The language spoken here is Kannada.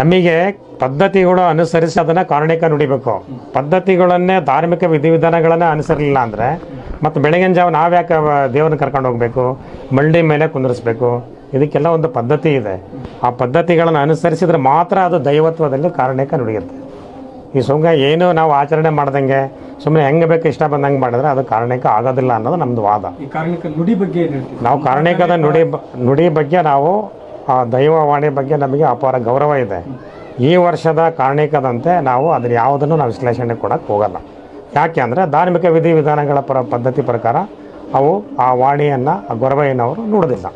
ನಮಗೆ ಪದ್ಧತಿಗಳು ಅನುಸರಿಸಿ ಅದನ್ನು ಕಾರಣಿಕ ನುಡಿಬೇಕು. ಪದ್ಧತಿಗಳನ್ನೇ ಧಾರ್ಮಿಕ ವಿಧಿವಿಧಾನಗಳನ್ನೇ ಅನುಸರಿಸಲಿಲ್ಲ ಅಂದರೆ ಮತ್ತು ಬೆಳಗಿನ ಜಾವ ನಾವ್ಯಾಕೆ ದೇವ್ರನ್ನ ಕರ್ಕೊಂಡು ಹೋಗಬೇಕು, ಮಳ್ಳಿ ಮೇಲೆ ಕುಂದಿರಿಸ್ಬೇಕು? ಇದಕ್ಕೆಲ್ಲ ಒಂದು ಪದ್ಧತಿ ಇದೆ. ಆ ಪದ್ಧತಿಗಳನ್ನು ಅನುಸರಿಸಿದ್ರೆ ಮಾತ್ರ ಅದು ದೈವತ್ವದಲ್ಲಿ ಕಾರಣಿಕ ನುಡಿಯುತ್ತೆ. ಈ ಸುಮ್ಮನೆ ಏನು ನಾವು ಆಚರಣೆ ಮಾಡ್ದಂಗೆ ಸುಮ್ಮನೆ ಹೆಂಗೆ ಬೇಕು ಇಷ್ಟ ಬಂದಂಗೆ ಮಾಡಿದ್ರೆ ಅದು ಕಾರಣಿಕ ಆಗೋದಿಲ್ಲ ಅನ್ನೋದು ನಮ್ಮದು ವಾದ. ನಾವು ಕಾರಣಿಕದ ನುಡಿ ಬಗ್ಗೆ ನಾವು ಆ ದೈವವಾಣಿ ಬಗ್ಗೆ ನಮಗೆ ಅಪಾರ ಗೌರವ ಇದೆ. ಈ ವರ್ಷದ ಕಾರಣಿಕದಂತೆ ನಾವು ಅದನ್ನು ಯಾವುದನ್ನು ನಾವು ವಿಶ್ಲೇಷಣೆ ಕೊಡೋಕ್ಕೆ ಹೋಗಲ್ಲ. ಯಾಕೆ ಅಂದರೆ ಧಾರ್ಮಿಕ ವಿಧಿವಿಧಾನಗಳ ಪದ್ಧತಿ ಪ್ರಕಾರ ಅವು ಆ ವಾಣಿಯನ್ನು ಆ ಗೊರವಯ್ಯನವರು ನೋಡೋದಿಲ್ಲ.